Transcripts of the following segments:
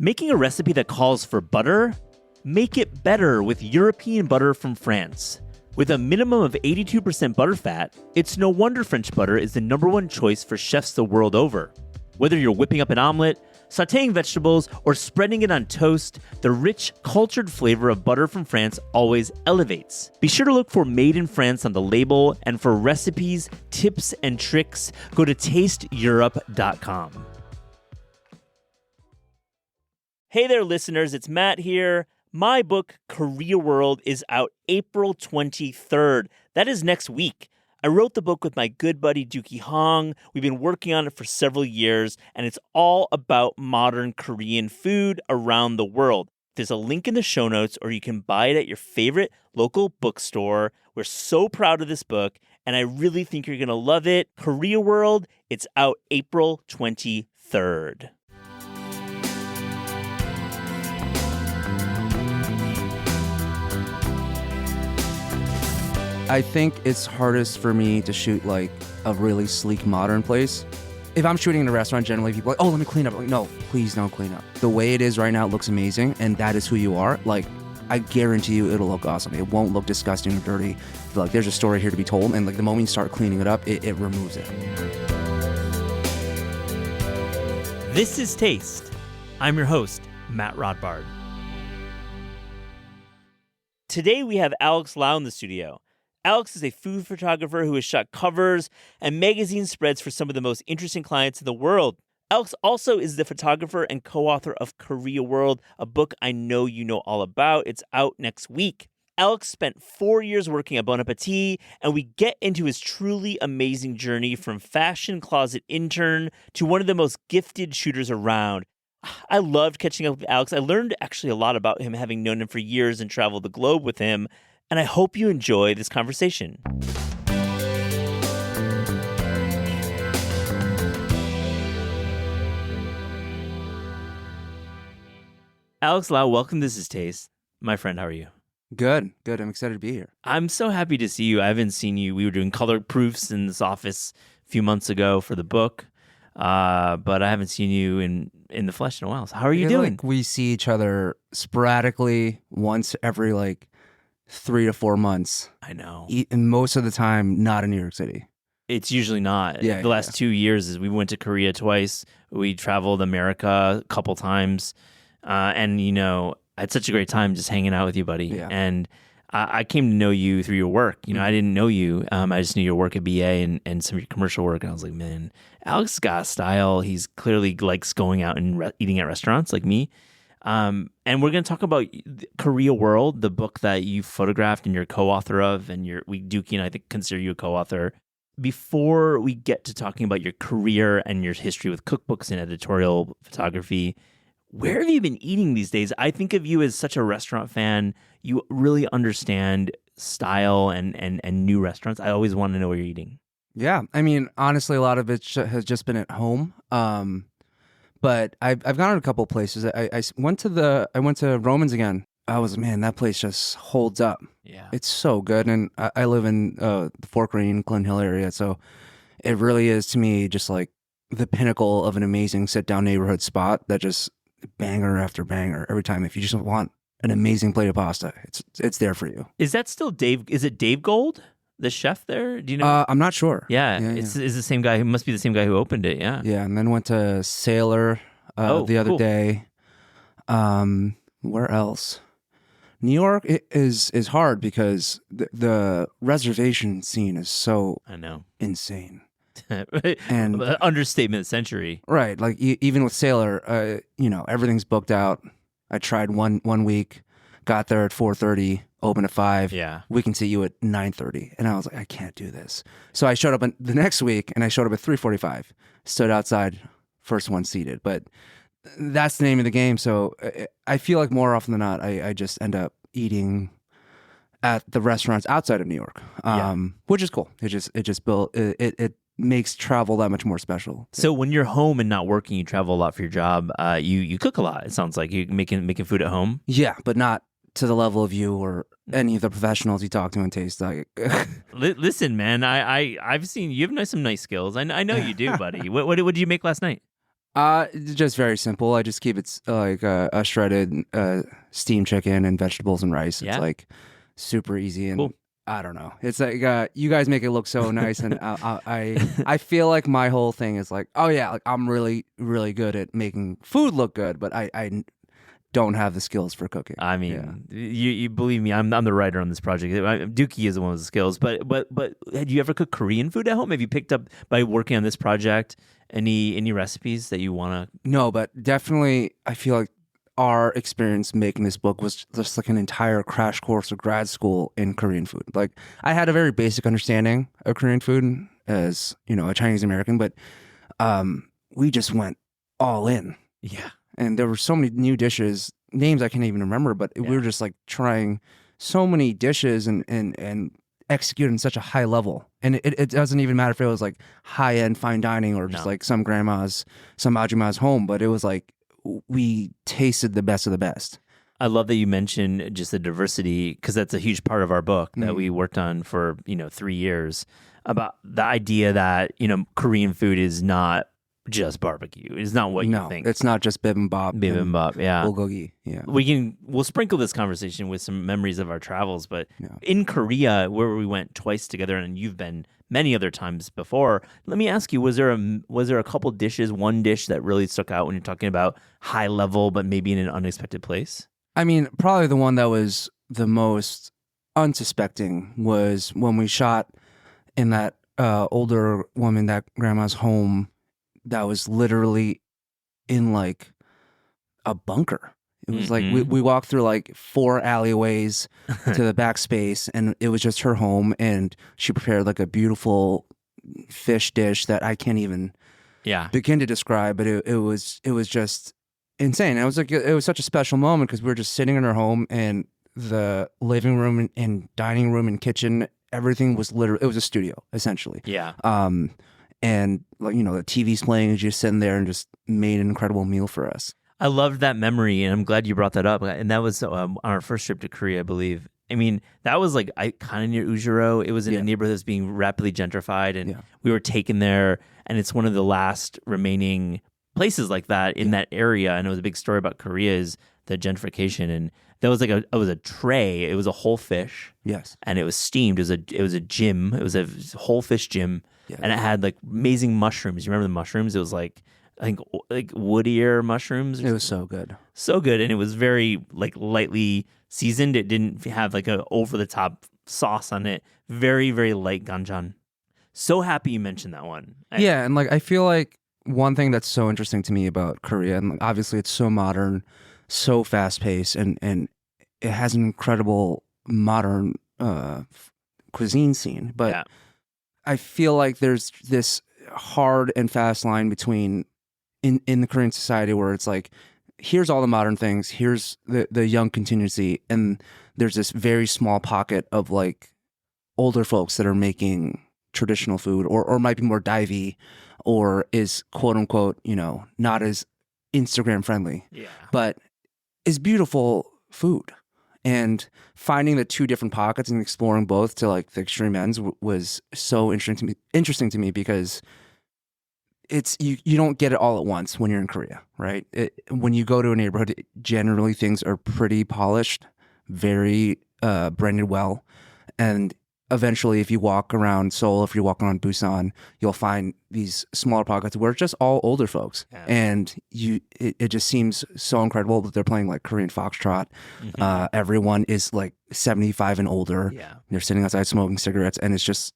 Making a recipe that calls for butter? Make it better with European butter from France. With a minimum of 82% butter fat, it's no wonder French butter is the #1 choice for chefs the world over. Whether you're whipping up an omelet, sautéing vegetables, or spreading it on toast, the rich, cultured flavor of butter from France always elevates. Be sure to look for Made in France on the label, and for recipes, tips, and tricks, go to tasteeurope.com. Hey there, listeners. It's Matt here. My book, Koreaworld, is out April 23rd. That is next week. I wrote the book with my good buddy Dookie Hong. We've been working on it for several years, and it's all about modern Korean food around the world. There's a link in the show notes, or you can buy it at your favorite local bookstore. We're so proud of this book, and I really think you're going to love it. Koreaworld, it's out April 23rd. I think it's hardest for me to shoot like a really sleek modern place. If I'm shooting in a restaurant, generally people are like, oh, let me clean up. I'm like, no, please don't clean up. The way it is right now, it looks amazing, and that is who you are. Like, I guarantee you it'll look awesome. It won't look disgusting or dirty. Like, there's a story here to be told, and like the moment you start cleaning it up, it removes it. This is Taste. I'm your host, Matt Rodbard. Today we have Alex Lau in the studio. Alex is a food photographer who has shot covers and magazine spreads for some of the most interesting clients in the world. Alex also is the photographer and co-author of Koreaworld, a book I know you know all about. It's out next week. Alex spent 4 years working at Bon Appetit, and we get into his truly amazing journey from fashion closet intern to one of the most gifted shooters around. I loved catching up with Alex. I learned actually a lot about him, having known him for years and traveled the globe with him. And I hope you enjoy this conversation. Alex Lau, welcome to This Is Taste. My friend, how are you? Good. I'm excited to be here. I'm so happy to see you. I haven't seen you. We were doing color proofs in this office a few months ago for the book, but I haven't seen you in the flesh in a while. So how are you doing? Like, we see each other sporadically once every 3 to 4 months. I know. And most of the time, not in New York City. It's usually not. Yeah, the last 2 years is we went to Korea twice. We traveled America a couple times. And, I had such a great time just hanging out with you, buddy. Yeah. And I came to know you through your work. I didn't know you. I just knew your work at BA and some of your commercial work. And I was like, man, Alex got style. He's clearly likes going out and eating at restaurants like me. And we're going to talk about Koreaworld, the book that you photographed and you're co-author of, and Dookie and I think consider you a co-author. Before we get to talking about your career and your history with cookbooks and editorial photography, where have you been eating these days? I think of you as such a restaurant fan. You really understand style and new restaurants. I always want to know where you're eating. Yeah, I mean, honestly, a lot of it has just been at home. But I've gone to a couple of places. I went to Roman's again. That place just holds up. Yeah, it's so good. And I live in the Fort Greene, Glen Hill area, so it really is to me just like the pinnacle of an amazing sit-down neighborhood spot that just banger after banger every time. If you just want an amazing plate of pasta, it's there for you. Is that still Dave? Is it Dave Gold, the chef there? Do you know? I'm not sure. Yeah, it's the same guy. It must be the same guy who opened it. Yeah. Yeah, and then went to Sailor the other day. Where else? New York is hard because the reservation scene is so insane. And understatement of the century. Right, like even with Sailor, everything's booked out. I tried one week, got there at 4:30. Open at 5. Yeah. We can see you at 9:30. And I was like, I can't do this. So I showed up the next week, and I showed up at 3:45. Stood outside, first one seated. But that's the name of the game. So I feel like more often than not, I just end up eating at the restaurants outside of New York, which is cool. It makes travel that much more special. So when you're home and not working, you travel a lot for your job. You cook a lot. It sounds like you making food at home. Yeah, but not to the level of you or any of the professionals you talk to and taste. Like, listen, man, I've seen you have some nice skills. I know you do, buddy. What did you make last night? It's just very simple. I just keep it like a shredded steamed chicken and vegetables and rice. It's Yeah. like super easy and Cool. I don't know. It's like you guys make it look so nice, and I feel like my whole thing is like, oh yeah, like I'm really really good at making food look good, but I don't have the skills for cooking. I mean, you believe me, I'm the writer on this project. Dookie is the one with the skills, but had you ever cooked Korean food at home? Have you picked up by working on this project any recipes that you want to? No, but definitely, I feel like our experience making this book was just like an entire crash course of grad school in Korean food. Like, I had a very basic understanding of Korean food as, you know, a Chinese American, but we just went all in. Yeah. And there were so many new dishes, names I can't even remember, but we were just like trying so many dishes and execute in such a high level. And it doesn't even matter if it was like high end fine dining or just like some grandma's, some ajuma's home, but it was like we tasted the best of the best. I love that you mentioned just the diversity, because that's a huge part of our book that we worked on for 3 years, about the idea that Korean food is not just barbecue. It's not what you think. It's not just bibimbap. Bibimbap, yeah. Bulgogi, yeah. We'll sprinkle this conversation with some memories of our travels, but in Korea, where we went twice together, and you've been many other times before, let me ask you: was there a couple dishes, one dish that really stuck out when you're talking about high level, but maybe in an unexpected place? I mean, probably the one that was the most unsuspecting was when we shot in that older woman, that grandma's home, that was literally in like a bunker. It was like we walked through like 4 alleyways to the back space, and it was just her home, and she prepared like a beautiful fish dish that I can't even begin to describe, but it was just insane. It was like it was such a special moment because we were just sitting in her home, and the living room and dining room and kitchen, everything was literally, it was a studio essentially. Yeah. And like, the TV's playing, and just sitting there and just made an incredible meal for us. I loved that memory, and I'm glad you brought that up. And that was on our first trip to Korea, I believe. I mean, that was like kind of near Ujiro. It was in a neighborhood that's being rapidly gentrified, and we were taken there. And it's one of the last remaining places like that in that area. And it was a big story about Korea is the gentrification. And that was like it was a tray. It was a whole fish. Yes. And it was steamed. It was a gym. It was a whole fish gym. Yeah. And it had like amazing mushrooms. You remember the mushrooms? It was like, I think like wood ear mushrooms. It was so good. So good. And it was very like lightly seasoned. It didn't have like a over the top sauce on it. Very, very light ganjang. So happy you mentioned that one. Yeah. And like, I feel like one thing that's so interesting to me about Korea, and like, obviously it's so modern, so fast paced, and it has an incredible modern cuisine scene. But I feel like there's this hard and fast line between in the Korean society where it's like, here's all the modern things, here's the young contingency, and there's this very small pocket of like older folks that are making traditional food or might be more divey or is quote unquote, not as Instagram friendly. Yeah. But is beautiful food. And finding the two different pockets and exploring both to like the extreme ends was so interesting to me because it's you don't get it all at once when you're in Korea, right? When you go to a neighborhood, generally things are pretty polished, very branded well, and eventually, if you walk around Seoul, if you're walking around Busan, you'll find these smaller pockets where it's just all older folks, and it just seems so incredible that they're playing like Korean foxtrot. Mm-hmm. Everyone is like 75 and older. Yeah, they're sitting outside smoking cigarettes, and it's just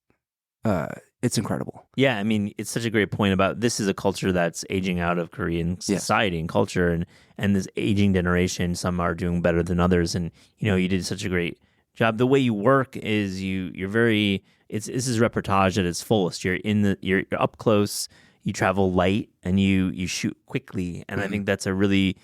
it's incredible. Yeah, I mean, it's such a great point about this is a culture that's aging out of Korean society and culture, and this aging generation. Some are doing better than others, and you did such a great job. The way you work is you're very this is reportage at its fullest. You're up close, you travel light, and you shoot quickly, and I think that's a really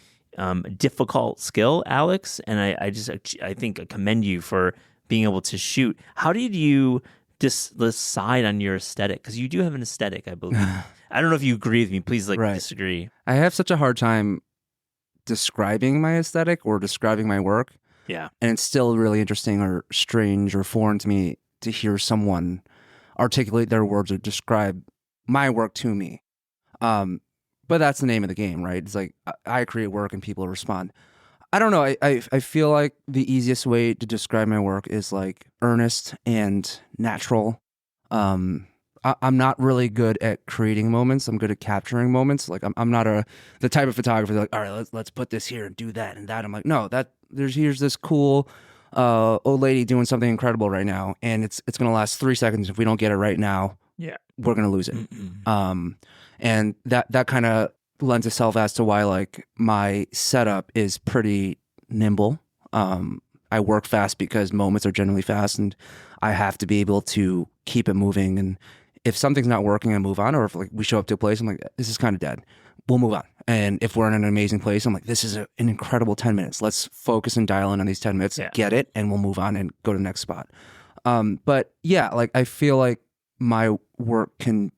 difficult skill, Alex, and I think I commend you for being able to shoot. How did you decide on your aesthetic? Because you do have an aesthetic, I believe. I don't know if you agree with me. Please disagree. I have such a hard time describing my aesthetic or describing my work. Yeah. And it's still really interesting or strange or foreign to me to hear someone articulate their words or describe my work to me. But but that's the name of the game, right? It's like I create work and people respond. I don't know. I feel like the easiest way to describe my work is like earnest and natural. I'm not really good at creating moments. I'm good at capturing moments. Like I'm not the type of photographer that's like, all right, let's put this here and do that and that. I'm like, no, here's this cool old lady doing something incredible right now, and it's gonna last 3 seconds. If we don't get it right now, Yeah. we're gonna lose it. And that kind of lends itself as to why like my setup is pretty nimble. I work fast because moments are generally fast, and I have to be able to keep it moving. And if something's not working, I move on. Or if like we show up to a place, I'm like, this is kind of dead. We'll move on. And if we're in an amazing place, I'm like, this is an incredible 10 minutes. Let's focus and dial in on these 10 minutes, get it, and we'll move on and go to the next spot. But yeah, like I feel like my work can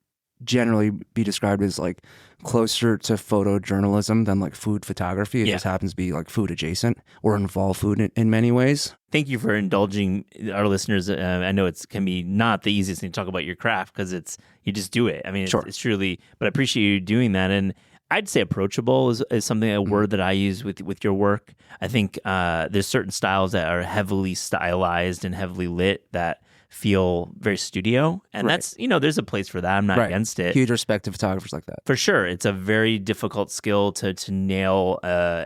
generally be described as like closer to photojournalism than like food photography. It just happens to be like food adjacent or involve food in many ways. Thank you for indulging our listeners. I know it can be not the easiest thing to talk about your craft because you just do it. I mean, it's truly, but I appreciate you doing that. And I'd say approachable is something, a word that I use with your work. I think there's certain styles that are heavily stylized and heavily lit that feel very studio, and that's, there's a place for that. I'm not against it. Huge respect to photographers like that. For sure. It's a very difficult skill to nail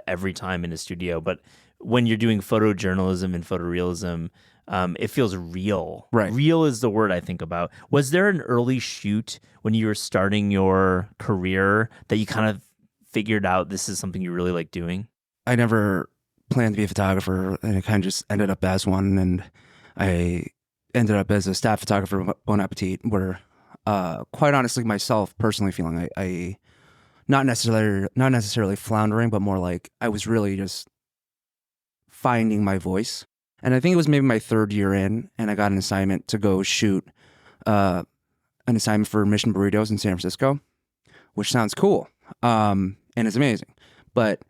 every time in a studio, but when you're doing photojournalism and photorealism, it feels real. Right. Real is the word I think about. Was there an early shoot when you were starting your career that you kind of figured out this is something you really like doing? I never planned to be a photographer, and it kind of just ended up as one, and I ended up as a staff photographer at Bon Appetit, where quite honestly myself personally feeling I not necessarily floundering, but more like I was really just finding my voice. And I think it was maybe my third year in, and I got an assignment to go shoot an assignment for Mission Burritos in San Francisco, which sounds cool, and it's amazing. But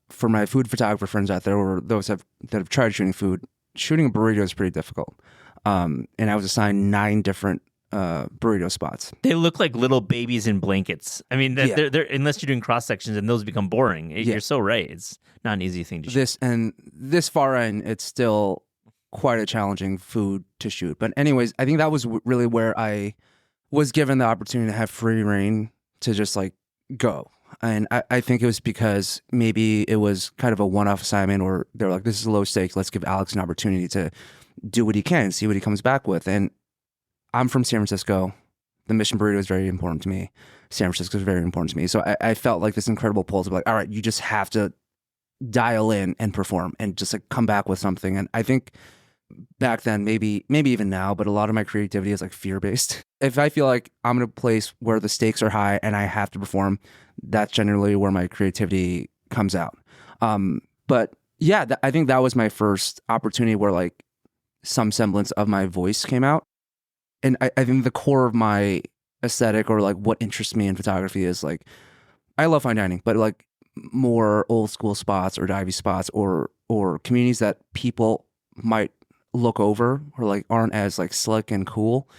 for my food photographer friends out there, or those that have tried shooting food, shooting a burrito is pretty difficult. And I was assigned 9 different burrito spots. They look like little babies in blankets. I mean, they're unless you're doing cross sections, and those become boring. You're so right. It's not an easy thing to shoot. This far in, it's still quite a challenging food to shoot. But anyways, I think that was really where I was given the opportunity to have free reign to just like go. And I think it was because maybe it was kind of a one-off assignment, or they're like, this is low stakes. Let's give Alex an opportunity to do what he can, see what he comes back with. And I'm from San Francisco. The Mission Burrito is very important to me. San Francisco is very important to me. So I felt like this incredible pull to be like, all right, you just have to dial in and perform and just like come back with something. And I think back then, maybe even now, but a lot of my creativity is like fear-based. If I feel like I'm in a place where the stakes are high and I have to perform, that's generally where my creativity comes out. But yeah, I think that was my first opportunity where like some semblance of my voice came out. And I think the core of my aesthetic, or like what interests me in photography, is like, I love fine dining, but like more old school spots or divey spots or communities that people might look over or like aren't as like slick and cool.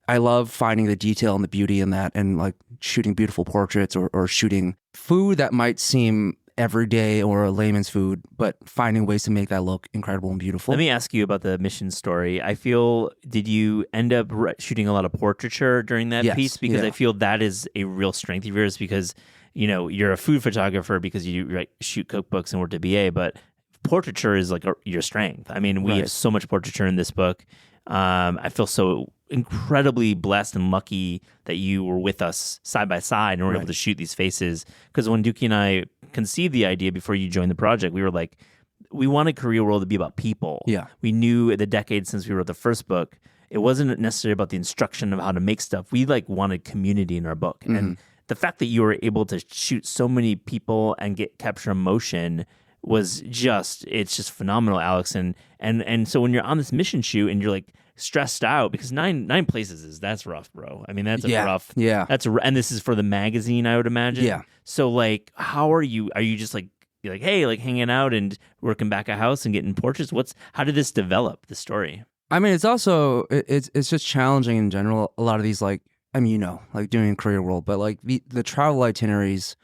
I love finding the detail and the beauty in that, and like shooting beautiful portraits or shooting food that might seem everyday or a layman's food, but finding ways to make that look incredible and beautiful. Let me ask you about the Mission story. I feel, did you end up shooting a lot of portraiture during that piece? Because I feel that is a real strength of yours, because you're a food photographer because you shoot cookbooks and work at BA, but portraiture is like your strength. I mean, we have so much portraiture in this book. I feel so incredibly blessed and lucky that you were with us side by side and were able to shoot these faces. Because when Dookie and I conceived the idea before you joined the project, we were like, we wanted Koreaworld to be about people. Yeah. We knew the decades since we wrote the first book, it wasn't necessarily about the instruction of how to make stuff. We like wanted community in our book. Mm-hmm. And the fact that you were able to shoot so many people and capture emotion was it's just phenomenal, Alex. And so when you're on this mission shoot and you're like stressed out, because nine places that's rough, bro. I mean, that's rough. Yeah. And this is for the magazine, I would imagine. Yeah. So like, how are you just like, you're like, hey, like hanging out and working back a house and getting portraits? How did this develop, the story? I mean, it's also, it's just challenging in general. A lot of these like I mean, like doing Koreaworld, but like the travel itineraries,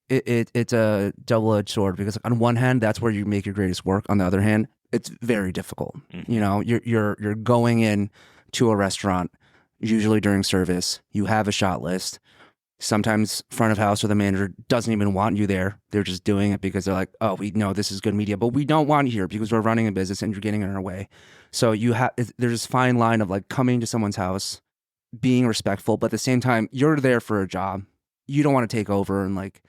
it's a double-edged sword because on one hand, that's where you make your greatest work. On the other hand, it's very difficult. You're going in to a restaurant, usually during service. You have a shot list. Sometimes front of house or the manager doesn't even want you there. They're just doing it because they're like, oh, we know this is good media, but we don't want you here because we're running a business and you're getting in our way. So there's this fine line of like coming to someone's house, being respectful, but at the same time, you're there for a job. You don't want to take over and like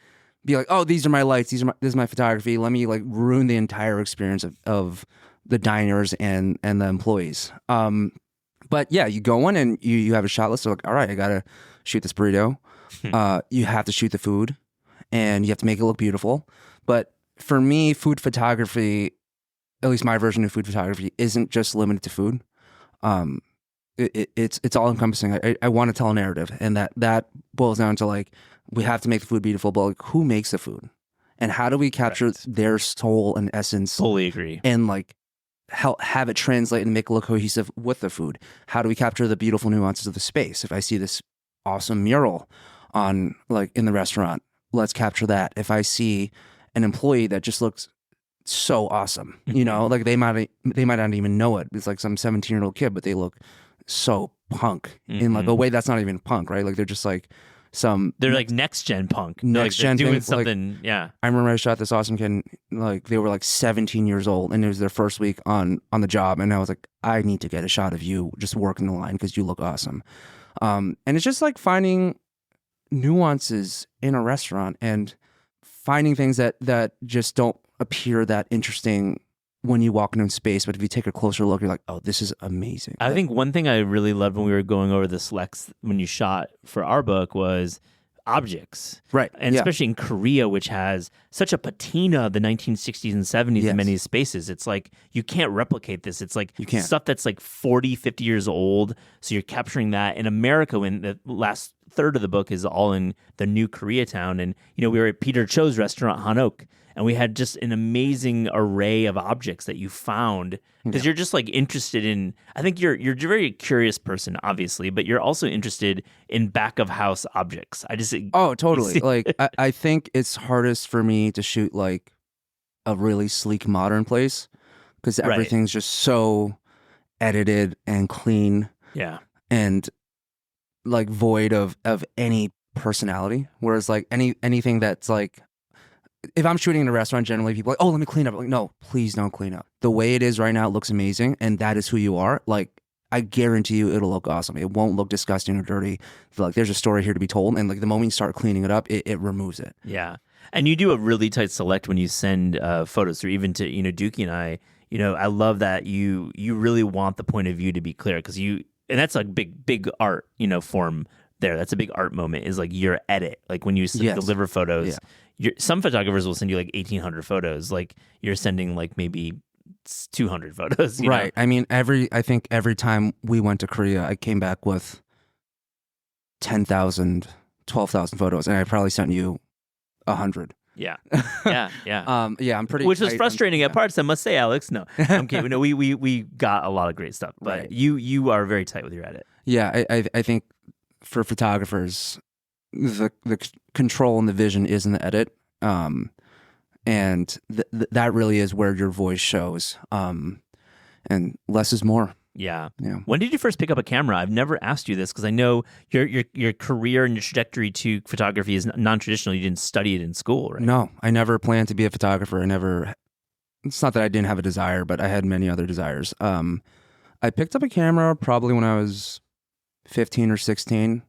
be like, oh, these are my lights, this is my photography. Let me like ruin the entire experience of the diners and the employees. But yeah, you go in and you have a shot list. So like, all right, I gotta shoot this burrito. You have to shoot the food, and you have to make it look beautiful. But for me, food photography, at least my version of food photography, isn't just limited to food. It's all encompassing. I want to tell a narrative, and that boils down to like we have to make the food beautiful, but like who makes the food, and how do we capture their soul and essence? Fully agree. And like have it translate and make it look cohesive with the food. How do we capture the beautiful nuances of the space? If I see this awesome mural on like in the restaurant, let's capture that. If I see an employee that just looks so awesome, like they might not even know it. It's like some 17-year-old kid, but they look so punk in like a way that's not even punk, right? Like they're just like they're like next gen punk. Next gen doing things, something. Like, yeah. I remember I shot this awesome kid, like they were like 17 years old and it was their first week on the job. And I was like, I need to get a shot of you just working the line because you look awesome. And it's just like finding nuances in a restaurant and finding things that just don't appear that interesting when you walk into space, but if you take a closer look, you're like, oh, this is amazing. I think one thing I really loved when we were going over the selects when you shot for our book was objects. Right. And especially in Korea, which has such a patina of the 1960s and 70s in many spaces. It's like, you can't replicate this. It's like stuff that's like 40, 50 years old. So you're capturing that. In America, when the last third of the book is all in the new Koreatown. And, we were at Peter Cho's restaurant, Hanok, and we had just an amazing array of objects that you found because you're just like interested in, I think you're a very curious person, obviously, but you're also interested in back of house objects. Oh, totally. Like, I think it's hardest for me to shoot like a really sleek modern place because everything's just so edited and clean. Yeah. And like void of any personality. Whereas like anything that's like, if I'm shooting in a restaurant, generally people are like, oh, let me clean up. I'm like, no, please don't clean up. The way it is right now, it looks amazing. And that is who you are. Like, I guarantee you it'll look awesome. It won't look disgusting or dirty. Like, there's a story here to be told. And like the moment you start cleaning it up, it removes it. Yeah. And you do a really tight select when you send photos through, even to, Dookie and I, I love that you really want the point of view to be clear because and that's like big art, form there. That's a big art moment is like your edit. Like when you deliver photos, some photographers will send you like 1,800 photos. Like you're sending like maybe 200 photos. Right. I mean, I think every time we went to Korea, I came back with 10,000, 12,000 photos, and I probably sent you 100. Yeah. I'm pretty. Which was frustrating at parts, I must say, Alex. No, I'm kidding. No, we got a lot of great stuff, but you are very tight with your edit. Yeah, I think for photographers, the control and the vision is in the edit, and that really is where your voice shows. And less is more. Yeah. When did you first pick up a camera? I've never asked you this because I know your career and your trajectory to photography is non-traditional. You didn't study it in school, right? No, I never planned to be a photographer. It's not that I didn't have a desire, but I had many other desires. I picked up a camera probably when I was 15 or 16.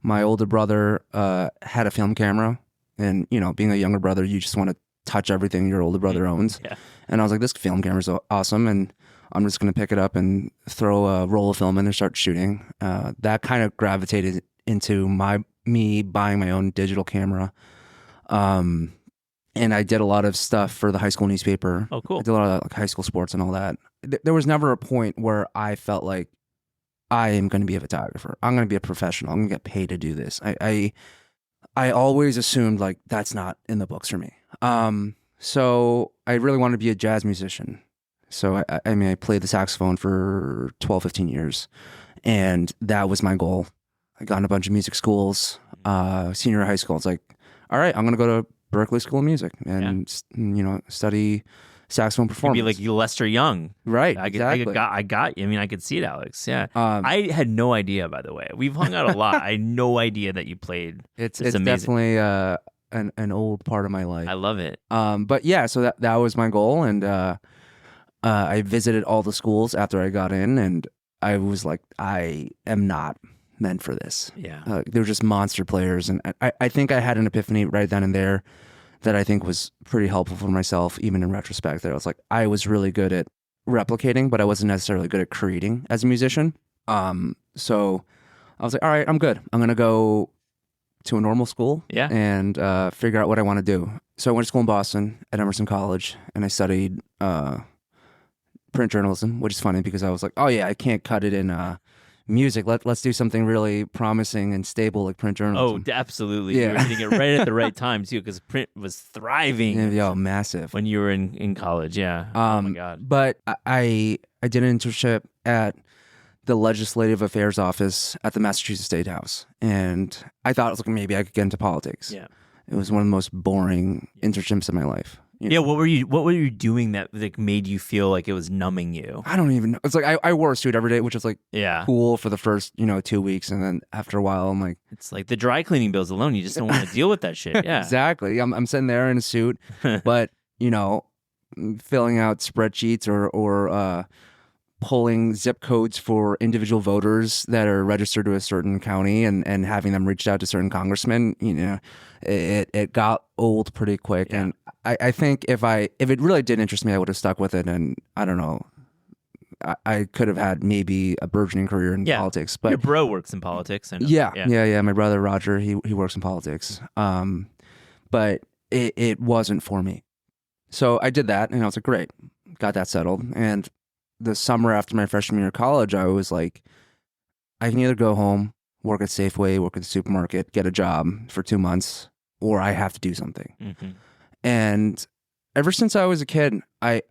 My older brother had a film camera, and being a younger brother, you just want to touch everything your older brother owns. Yeah. And I was like, this film camera's awesome, and I'm just going to pick it up and throw a roll of film in and start shooting. That kind of gravitated into me buying my own digital camera. And I did a lot of stuff for the high school newspaper. Oh, cool. I did a lot of like high school sports and all that. There was never a point where I felt like I am going to be a photographer. I'm going to be a professional. I'm going to get paid to do this. I always assumed like that's not in the books for me. So I really wanted to be a jazz musician. So I played the saxophone for 12, 15 years, and that was my goal. I got in a bunch of music schools. Senior high school, it's like, all right, I'm gonna go to Berkeley School of Music and study saxophone You'd performance. be like Lester Young. Right, exactly. I got you. I mean, I could see it, Alex. Yeah. I had no idea, by the way. We've hung out a lot. I had no idea that you played. It's amazing. definitely an old part of my life. I love it. But yeah, so that was my goal, and I visited all the schools after I got in, and I was like, I am not meant for this. Yeah. They were just monster players, and I think I had an epiphany right then and there that I think was pretty helpful for myself, even in retrospect. That I was like, I was really good at replicating, but I wasn't necessarily good at creating as a musician. So I was like, all right, I'm good. I'm gonna go to a normal school, and figure out what I want to do. So I went to school in Boston at Emerson College, and I studied print journalism, which is funny because I was like, oh yeah, I can't cut it in music. Let's do something really promising and stable like print journalism. Oh, absolutely. You were hitting it right at the right time too, because print was thriving. Yeah, massive. When you were in college, yeah. Oh my God. But I did an internship at the Legislative Affairs Office at the Massachusetts State House, and I thought it was like maybe I could get into politics. Yeah. It was one of the most boring internships of my life. Yeah, what were you doing that like made you feel like it was numbing you? I don't even know. It's like I wore a suit every day, which was like cool for the first 2 weeks, and then after a while, I'm like, it's like the dry cleaning bills alone. You just don't want to deal with that shit. Yeah, exactly. I'm sitting there in a suit, but filling out spreadsheets or pulling zip codes for individual voters that are registered to a certain county and having them reach out to certain congressmen. It got old pretty quick, and I think if it really did interest me, I would have stuck with it. And I don't know, I could have had maybe a burgeoning career in politics. But your bro works in politics. I know. Yeah. My brother Roger, he works in politics. But it wasn't for me. So I did that, and I was like, great, got that settled. And the summer after my freshman year of college, I was like, I can either go home, work at Safeway, work at the supermarket, get a job for 2 months, or I have to do something. Mm-hmm. And ever since I was a kid, I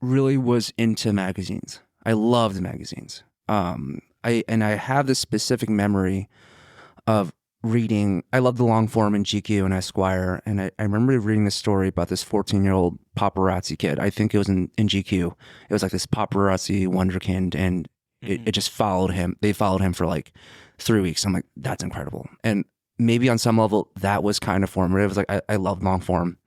really was into magazines. I loved magazines. I have this specific memory of reading. I loved the long form in GQ and Esquire, and I remember reading this story about this 14-year-old paparazzi kid. I think it was in GQ. It was like this paparazzi wonderkind, and it just followed him. They followed him for like 3 weeks. I'm like, that's incredible. And maybe on some level that was kind of formative. It was like I love long form,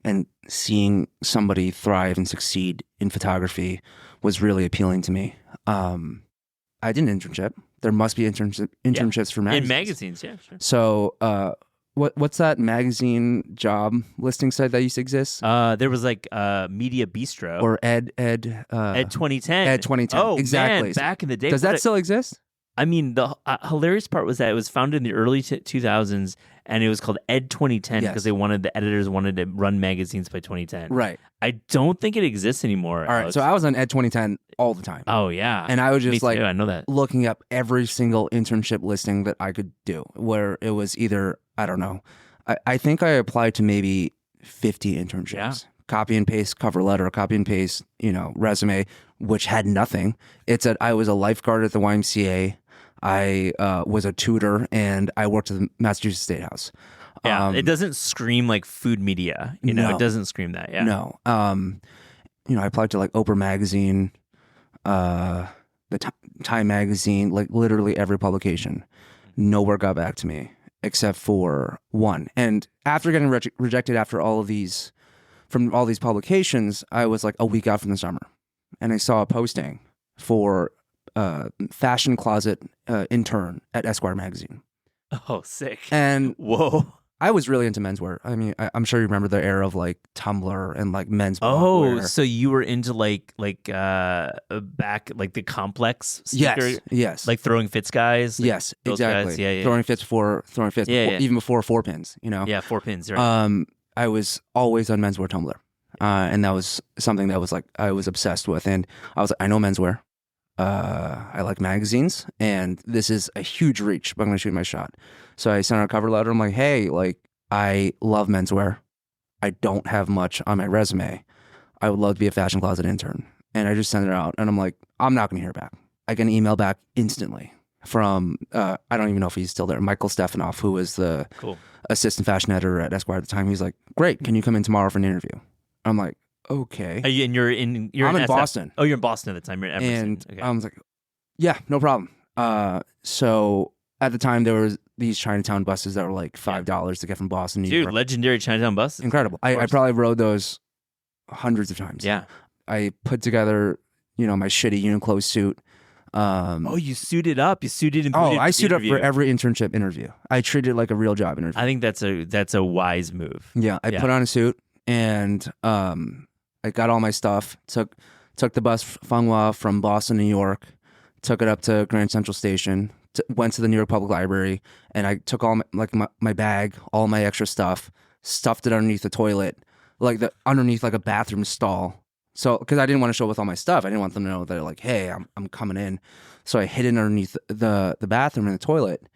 and seeing somebody thrive and succeed in photography was really appealing to me. I did an internship. There must be internships for magazines. In magazines, yeah, sure. So, what's that magazine job listing site that used to exist? There was like Media Bistro or Ed 2010. Ed 2010. Oh, exactly. Man, back in the day. Does that still exist? I mean, the hilarious part was that it was founded in the early 2000s, and it was called Ed 2010 because the editors wanted to run magazines by 2010. Right. I don't think it exists anymore. All right. Alex. So I was on Ed 2010 all the time. Oh yeah. And I was just I know that. looking up every single internship listing that I could do, where it was either, I don't know, I think I applied to maybe 50 internships. Yeah. Copy and paste cover letter, copy and paste, resume, which had nothing. I was a lifeguard at the YMCA. I was a tutor, and I worked at the Massachusetts State House. Yeah, it doesn't scream like food media. No. It doesn't scream that. Yeah. No. I applied to like Oprah magazine, the Time magazine, like literally every publication. Nowhere got back to me except for one. And after getting rejected from all these publications, I was like a week out from the summer, and I saw a posting for fashion closet intern at Esquire magazine. Oh, sick. And whoa, I was really into menswear. I mean, I'm sure you remember the era of like Tumblr and like men's wear. Oh, so you were into like back like the complex sneaker? Yes. Like Throwing Fits guys? Like yes, exactly. Guys? Yeah. Throwing Fits, even before 4Pins, Yeah, 4Pins, right. I was always on menswear Tumblr. And that was something that was like, I was obsessed with. And I was like, I know menswear. I like magazines, and this is a huge reach, but I'm going to shoot my shot. So I sent out a cover letter. I'm like, hey, like, I love menswear. I don't have much on my resume. I would love to be a fashion closet intern. And I just sent it out, and I'm like, I'm not going to hear back. I get an email back instantly. from I don't even know if he's still there, Michael Stefanoff, who was the Cool. assistant fashion editor at Esquire at the time. He's like, great, can you come in tomorrow for an interview? I'm like, okay. And you're in I'm in SF. Boston. Oh, you're in Boston at the time. You're in Everson. And Okay. I was like, yeah, no problem. So at the time there was these Chinatown buses that were like $5 to get from Boston to New Dude, York. legendary Chinatown bus. Incredible. I probably rode those hundreds of times. Yeah. I put together, my shitty Uniqlo suit. Oh, you suited up. You suited and Oh, booted I for the suit up for interview. every internship interview. I treat it like a real job interview. I think that's a wise move. Yeah, I put on a suit and I got all my stuff. Took the bus Fanghua from Boston, New York. Took it up to Grand Central Station. Went to the New York Public Library, and I took all my bag, all my extra stuff, stuffed it underneath the toilet, underneath like a bathroom stall. So, because I didn't want to show up with all my stuff, I didn't want them to know that like, hey, I'm coming in. So I hid it underneath the bathroom in the toilet,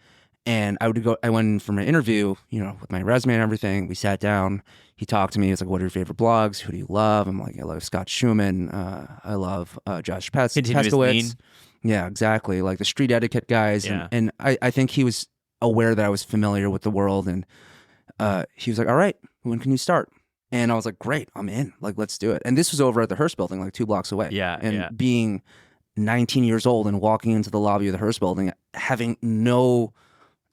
and I went in for my interview, with my resume and everything. We sat down. He talked to me. He's like, "What are your favorite blogs? Who do you love?" I'm like, "I love Scott Schumann. I love Josh Continuous Peskowitz." lean. Yeah, exactly. Like the street etiquette guys. Yeah. And I think he was aware that I was familiar with the world, and he was like, "All right, when can you start?" And I was like, "Great, I'm in. Like, let's do it." And this was over at the Hearst Building, like 2 blocks away. Yeah, And yeah. being 19 years old and walking into the lobby of the Hearst Building, having no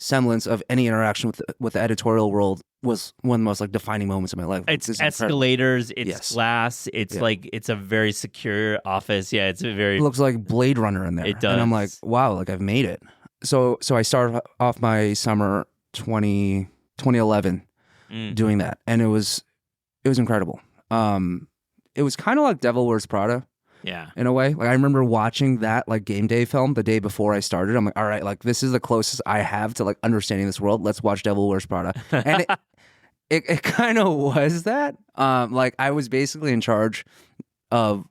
semblance of any interaction with the editorial world, was one of the most like defining moments of my life. It's This is incredible. escalators. It's Yes. glass. It's like it's a very secure office. Yeah, it's a very. It looks like Blade Runner in there. It does. And I'm like, wow, like I've made it. So I started off my summer 2011 doing that, and it was incredible. It was kind of like Devil Wears Prada Yeah. in a way. Like I remember watching that like game day film the day before I started. I'm like, all right, like this is the closest I have to like understanding this world. Let's watch Devil Wears Prada. And it kind of was that. Like I was basically in charge of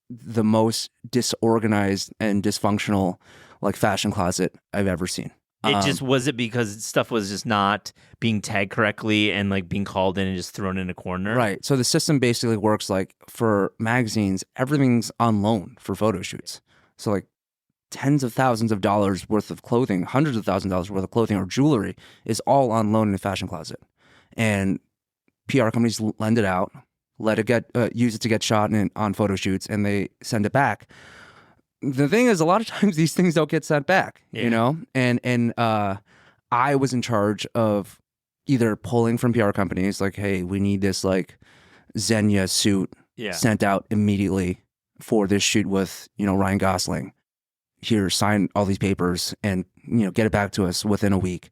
the most disorganized and dysfunctional like fashion closet I've ever seen. It just was it because stuff was just not being tagged correctly and like being called in and just thrown in a corner. Right. So the system basically works like for magazines, everything's on loan for photo shoots. So like tens of thousands of dollars worth of clothing, hundreds of thousands of dollars worth of clothing or jewelry is all on loan in a fashion closet. And PR companies lend it out, let it get use it to get shot on photo shoots, and they send it back. The thing is, a lot of times these things don't get sent back, and I was in charge of either pulling from PR companies, like, hey, we need this like Xenia suit sent out immediately for this shoot with, Ryan Gosling. Here, sign all these papers and, get it back to us within a week.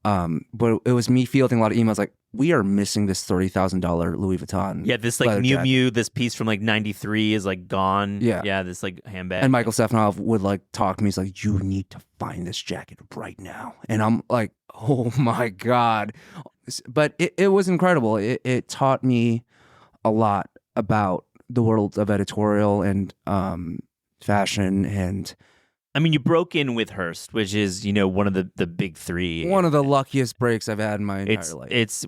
But it was me fielding a lot of emails like, we are missing this $30,000 Louis Vuitton. Yeah, this like Miu Miu, this piece from like '93 is like gone. Yeah, this like handbag. And Michael Stefanoff would like talk to me. He's like, you need to find this jacket right now. And I'm like, oh my God. But it was incredible. It taught me a lot about the world of editorial and fashion. And I mean, you broke in with Hearst, which is, one of the big three. One of the luckiest breaks I've had in my entire life.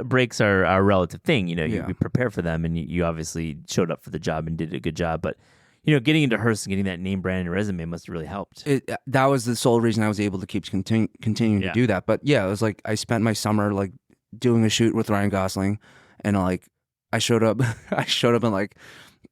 Breaks are a relative thing. We prepare for them, and you obviously showed up for the job and did a good job. But getting into Hearst and getting that name brand and resume must have really helped. That was the sole reason I was able to keep continuing to do that. But yeah, it was like I spent my summer like doing a shoot with Ryan Gosling, and like I showed up in like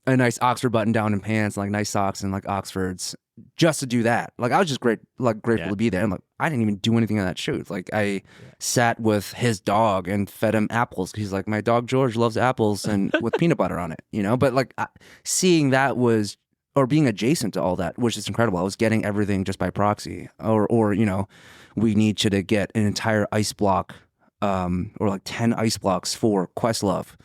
a nice Oxford button down and pants, and, like nice socks and like Oxfords, just to do that. Like I was just grateful to be there. I'm like, I didn't even do anything on that shoot. Like I sat with his dog and fed him apples. He's like, my dog George loves apples and with peanut butter on it, But like seeing that was, or being adjacent to all that, was just incredible. I was getting everything just by proxy. Or we need you to get an entire ice block, or like 10 ice blocks for Questlove.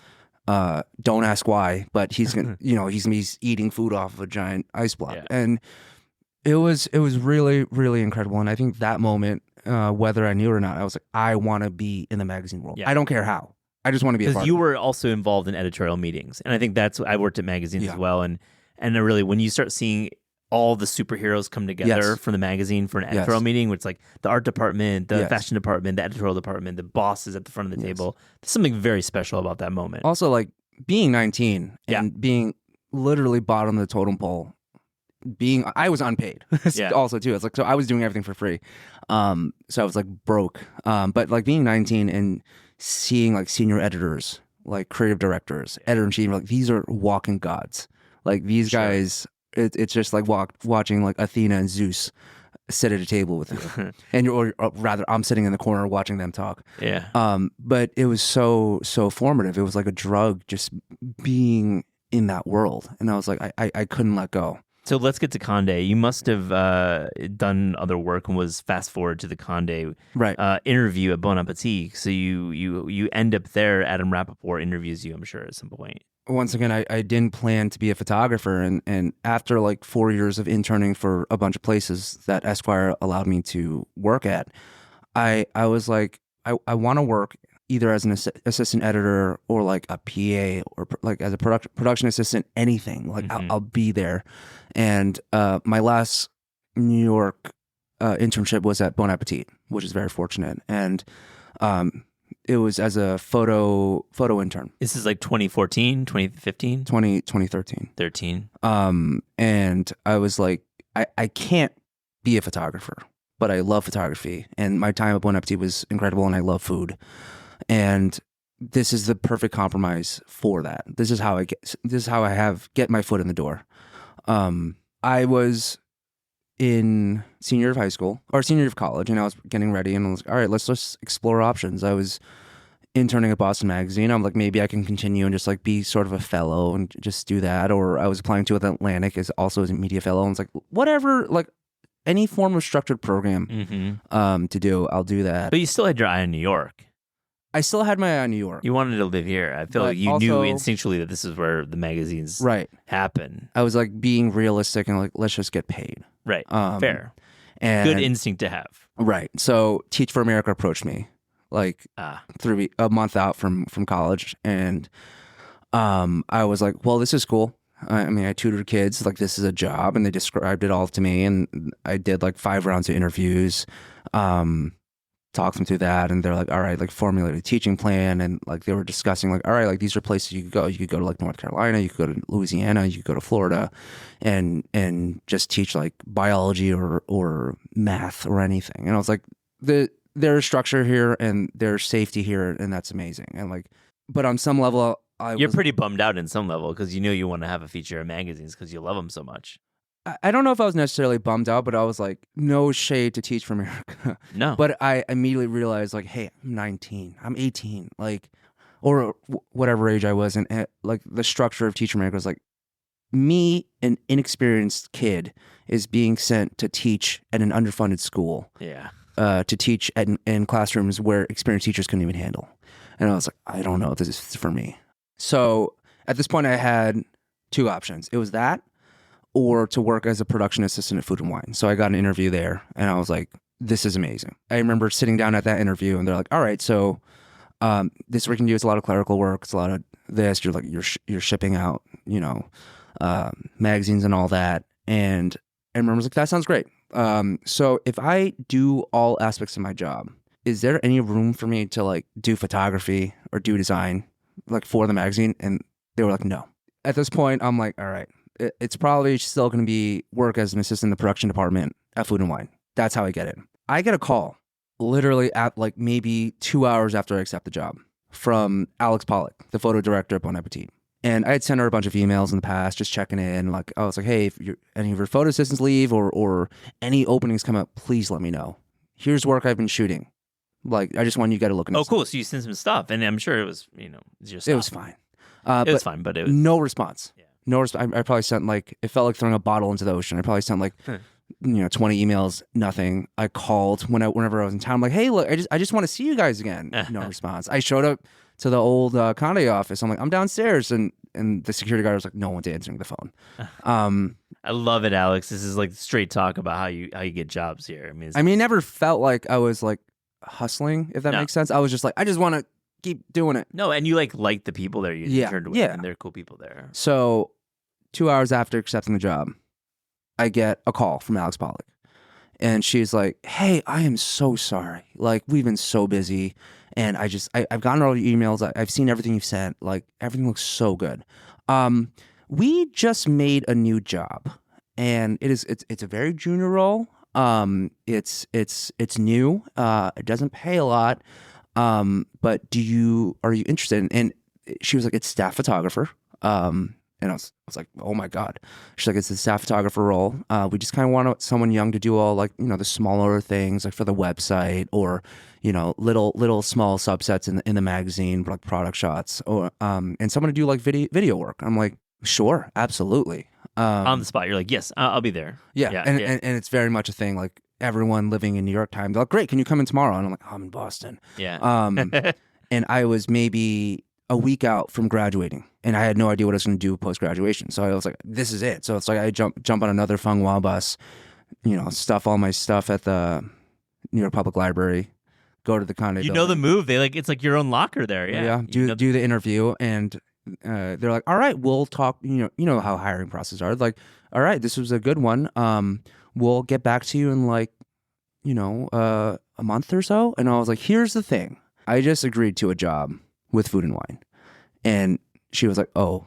Don't ask why, but he's gonna, he's eating food off of a giant ice block, and it was really, really incredible. And I think that moment, whether I knew it or not, I was like, I want to be in the magazine world. I don't care how. I just want to be a part of it. Because you were also involved in editorial meetings, and I think I worked at magazines as well, and I really, when you start seeing all the superheroes come together from the magazine for an editorial meeting, which is like the art department, the fashion department, the editorial department, the bosses at the front of the table. There's something very special about that moment. Also, like being 19 and being literally bottom of the totem pole I was unpaid Yeah. also too. It's like, so I was doing everything for free. So I was like broke. But like being 19 and seeing like senior editors, like creative directors, editor in chief, like these are walking gods. Like these Sure. guys, it's just like watching like Athena and Zeus sit at a table with you, and or rather, I'm sitting in the corner watching them talk. Yeah. But it was so formative. It was like a drug, just being in that world, and I was like, I couldn't let go. So let's get to Condé. You must have done other work and was fast forward to the Condé interview at Bon Appetit. So you end up there. Adam Rappaport interviews you, I'm sure, at some point. Once again, I didn't plan to be a photographer, and after like 4 years of interning for a bunch of places that Esquire allowed me to work at, I was like, I want to work either as an assistant editor or like a PA or like as a production assistant, anything. Like I'll be there. And my last New York internship was at Bon Appetit, which is very fortunate. And it was as a photo intern. This is like 2014, 2015? 2013. 13. And I was like, I can't be a photographer, but I love photography. And my time at Bon Appetit was incredible, and I love food. And this is the perfect compromise for that. This is how I get my foot in the door. I was in senior year of high school or senior year of college, and I was getting ready, and I was like, all right, let's just explore options. I was interning at Boston Magazine. I'm like, maybe I can continue and just like be sort of a fellow and just do that. Or I was applying to Atlantic as also as a media fellow, and it's like, whatever, like any form of structured program to do, I'll do that. But you still had your eye on New York. I still had my eye on New York. You wanted to live here. I feel like you knew instinctually that this is where the magazines happen. I was like being realistic and like, let's just get paid. Right. Fair. And good instinct to have. Right. So Teach for America approached me like a month out from college. And I was like, well, this is cool. I mean, I tutored kids, like this is a job, and they described it all to me. And I did like 5 rounds of interviews. Talked them through that, and they're like, all right, like formulate a teaching plan. And like they were discussing like, all right, like these are places you could go. You could go to like North Carolina, you could go to Louisiana, you could go to Florida, and just teach like biology or math or anything. And I was like, there's structure here and there's safety here, and that's amazing. And like, but on some level, you're pretty bummed out in some level because you know you want to have a feature in magazines because you love them so much. I don't know if I was necessarily bummed out, but I was like, no shade to Teach for America. No. But I immediately realized like, hey, I'm 19, I'm 18, like, or whatever age I was. And like the structure of Teach for America was like, me, an inexperienced kid, is being sent to teach at an underfunded school. Yeah. To teach in classrooms where experienced teachers couldn't even handle. And I was like, I don't know if this is for me. So at this point, I had 2 options. It was that, or to work as a production assistant at Food and Wine. So I got an interview there, and I was like, this is amazing. I remember sitting down at that interview, and they're like, all right, so this we can do. It's a lot of clerical work. It's a lot of this. You're like, you're shipping out, magazines and all that. And I remember I was like, that sounds great. So if I do all aspects of my job, is there any room for me to like do photography or do design like for the magazine? And they were like, no. At this point, I'm like, all right, it's probably still going to be work as an assistant in the production department at Food and Wine. That's how I get it. I get a call literally at like maybe 2 hours after I accept the job from Alex Pollock, the photo director at Bon Appetit. And I had sent her a bunch of emails in the past, just checking in. Like I was like, hey, if any of your photo assistants leave or any openings come up, please let me know. Here's work I've been shooting. Like, I just want you guys to look at it. Oh, cool. So you sent some stuff, and I'm sure it was, just it was fine. It was fine, but it was no response. Yeah. No response. I probably sent like, it felt like throwing a bottle into the ocean. I probably sent like, 20 emails, nothing. I called whenever I was in town. I'm like, hey, look, I just want to see you guys again. No response. I showed up to the old Condé office. I'm like, I'm downstairs, and the security guard was like, no one's answering the phone. I love it, Alex. This is like straight talk about how you get jobs here. I mean, it never felt like I was like hustling, if that makes sense. I was just like, I just want to keep doing it. No, and you like the people there. You interned with, and they're cool people there. So 2 hours after accepting the job, I get a call from Alex Pollock, and she's like, hey, I am so sorry. Like, we've been so busy, and I've gotten all your emails. I've seen everything you've sent. Like, everything looks so good. We just made a new job, and it's a very junior role. It's new. It doesn't pay a lot. But are you interested? And she was like, it's staff photographer. And I was like, oh my God. She's like, it's a staff photographer role. We just kind of want someone young to do all like, the smaller things like for the website or, little small subsets in the magazine, like product shots or, and someone to do like video work. I'm like, sure, absolutely. On the spot, you're like, yes, I'll be there. Yeah. And it's very much a thing. Like everyone living in New York time, they're like, great, can you come in tomorrow? And I'm like, I'm in Boston. Yeah. And I was maybe a week out from graduating, and I had no idea what I was going to do post graduation. So I was like, "This is it." So it's like I jump on another Fenghua bus, stuff all my stuff at the New York Public Library, go to the Conde. You know the move. It's like your own locker there. Yeah. Do the interview, and they're like, "All right, we'll talk." You know how hiring processes are. Like, "All right, this was a good one. We'll get back to you in like, a month or so." And I was like, "Here's the thing. I just agreed to a job with Food and Wine." And she was like, oh,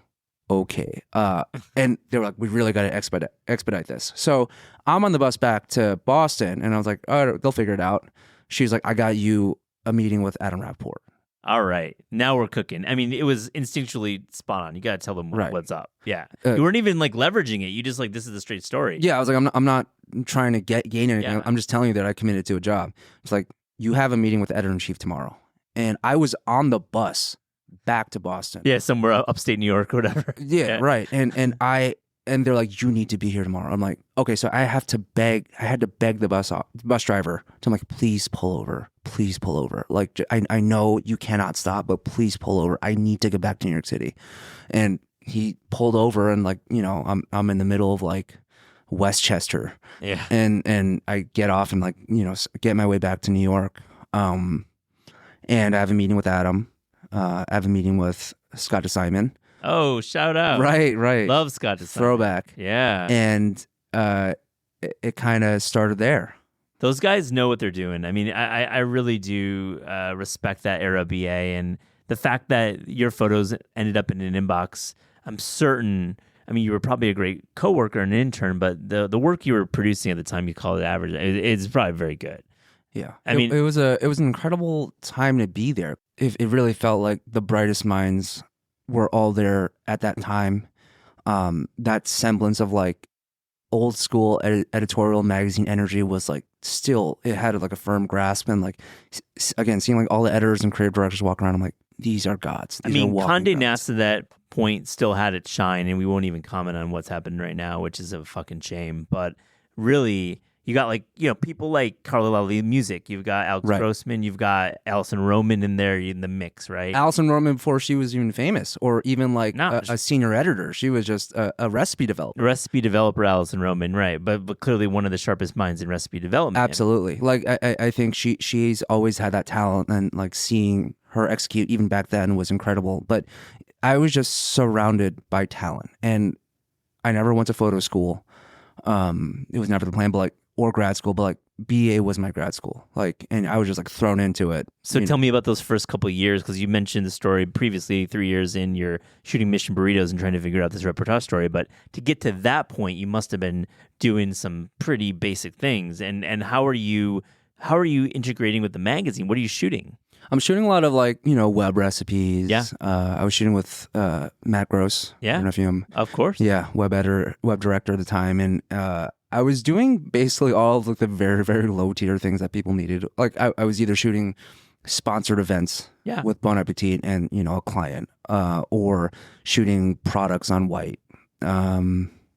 okay. And they were like, we really got to expedite this. So I'm on the bus back to Boston, and I was like, all right, they'll figure it out. She's like, I got you a meeting with Adam Rappaport. All right. Now we're cooking. I mean, it was instinctually spot on. You got to tell them what's up. Yeah. You weren't even like leveraging it. You just like, this is the straight story. Yeah. I was like, I'm not trying to gain anything. Yeah. I'm just telling you that I committed to a job. It's like, you have a meeting with the editor-in-chief tomorrow. And I was on the bus back to Boston. Yeah, somewhere upstate New York or whatever. Yeah, right. And they're like, you need to be here tomorrow. I'm like, okay, so I had to beg the bus driver to, I'm like, please pull over. Like, I know you cannot stop, but please pull over. I need to get back to New York City. And he pulled over, and like, I'm in the middle of like Westchester. Yeah. And I get off and like, get my way back to New York. And I have a meeting with Adam. I have a meeting with Scott DeSimon. Oh, shout out. Right. Love Scott DeSimon. Throwback. Yeah. And it kind of started there. Those guys know what they're doing. I mean, I really do respect that era BA, and the fact that your photos ended up in an inbox, I'm certain. I mean, you were probably a great coworker and intern, but the work you were producing at the time, you call it average, it's probably very good. Yeah, I mean, it was an incredible time to be there. It really felt like the brightest minds were all there at that time. That semblance of like old school editorial magazine energy was like still, it had like a firm grasp, and like again, seeing like all the editors and creative directors walk around, I'm like, these are gods. I mean, Condé Nast at that point still had its shine, and we won't even comment on what's happened right now, which is a fucking shame. But really, you got like, people like Carla Lavalley Music. You've got Alex Grossman. You've got Alison Roman in there in the mix, right? Alison Roman before she was even famous, or even like a senior editor. She was just a recipe developer. Recipe developer, Alison Roman, right? But clearly one of the sharpest minds in recipe development. Absolutely. Like I think she's always had that talent, and like seeing her execute even back then was incredible. But I was just surrounded by talent, and I never went to photo school. It was never the plan, or grad school, but like BA was my grad school, like, and I was just like thrown into it. So tell me about those first couple of years, because you mentioned the story previously, 3 years in, you're shooting Mission Burritos and trying to figure out this repertoire story. But to get to that point, you must have been doing some pretty basic things. And how are you integrating with the magazine? What are you shooting? I'm shooting a lot of like, web recipes. Yeah. I was shooting with Matt Gross. Yeah. I don't know if you know him. Of course. Yeah. Web director at the time. And I was doing basically all of like the very, very low tier things that people needed. Like I was either shooting sponsored events with Bon Appetit and, a client, or shooting products on white,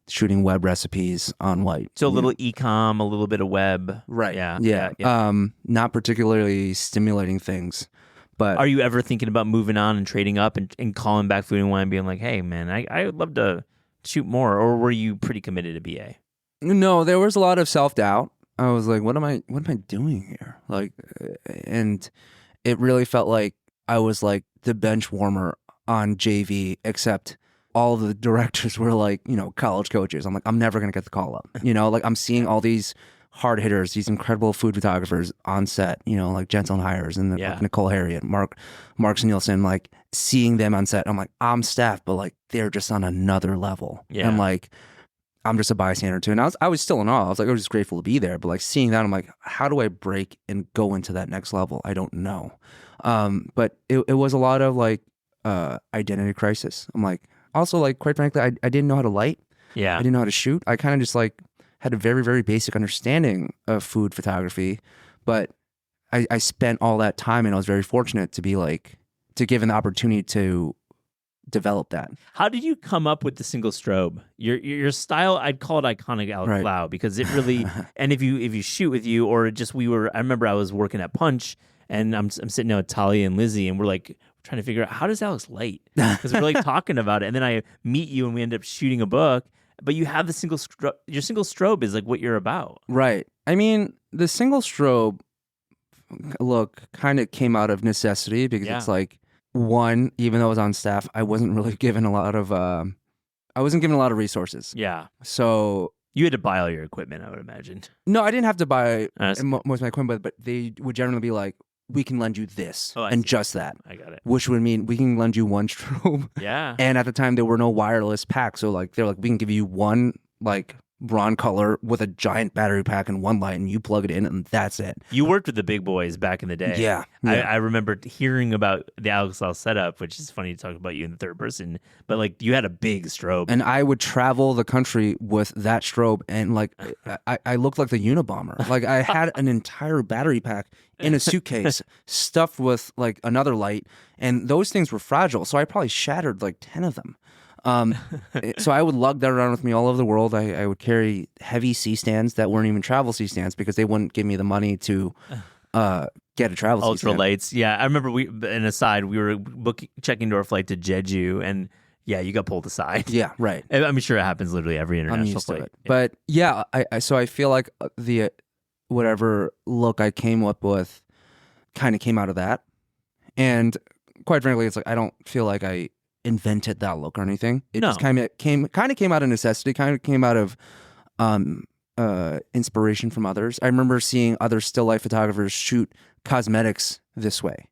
shooting web recipes on white. So a little e-com, a little bit of web. Right. Yeah. Not particularly stimulating things. But are you ever thinking about moving on and trading up and calling back Food and Wine and being like, hey, man, I would love to shoot more? Or were you pretty committed to BA? No, there was a lot of self-doubt. I was like, what am I doing here? Like, and it really felt like I was like the bench warmer on JV, except all of the directors were like, college coaches. I'm like, I'm never going to get the call up. Like I'm seeing all these hard hitters, these incredible food photographers on set, like Jensen Hires and like Nicole Harriet, Marks Nielsen, like seeing them on set. I'm like, I'm staff, but like they're just on another level. Yeah. And like, I'm just a bystander too. And I was still in awe. I was just grateful to be there. But like seeing that, I'm like, how do I break and go into that next level? I don't know. But it was a lot of like identity crisis. I'm like, also like, quite frankly, I didn't know how to light. Yeah. I didn't know how to shoot. I kind of just like had a very, very basic understanding of food photography, but I spent all that time, and I was very fortunate to be like, to given the opportunity to develop that. How did you come up with the single strobe? Your style, I'd call it iconic Alex Lau, because it really, and if you shoot with you, or just I remember I was working at Punch, and I'm sitting there with Talia and Lizzie, and we're like trying to figure out, how does Alex light? Because we're like talking about it, and then I meet you and we end up shooting a book. But you have the your single strobe is like what you're about. Right. I mean, the single strobe look kind of came out of necessity, because it's like, one, even though I was on staff, I wasn't really given a lot of resources. Yeah. So you had to buy all your equipment, I would imagine. No, I didn't have to buy most of my equipment, but they would generally be like, we can lend you this just that. I got it. Which would mean we can lend you one strobe. Yeah. And at the time, there were no wireless packs. So like, they're like, we can give you one like Bron color with a giant battery pack and one light, and you plug it in, and that's it. You worked with the big boys back in the day. Yeah. I remember hearing about the Alex Lau setup, which is funny to talk about you in the third person, but like you had a big strobe. And I would travel the country with that strobe, and like I looked like the Unabomber. Like I had an entire battery pack in a suitcase stuffed with like another light, and those things were fragile, so I probably shattered like 10 of them. So I would lug that around with me all over the world. I would carry heavy C-stands that weren't even travel C-stands, because they wouldn't give me the money to get a travel ultra C-stand. lights. Yeah, I remember we were checking to our flight to Jeju, and yeah, you got pulled aside. Yeah, right. I'm sure it happens literally every international flight. To it. But yeah, so I feel like the whatever look I came up with kind of came out of that, and quite frankly, it's like I don't feel like I invented that look or anything. It just kind of came out of necessity, kind of came out of inspiration from others. I remember seeing other still life photographers shoot cosmetics this way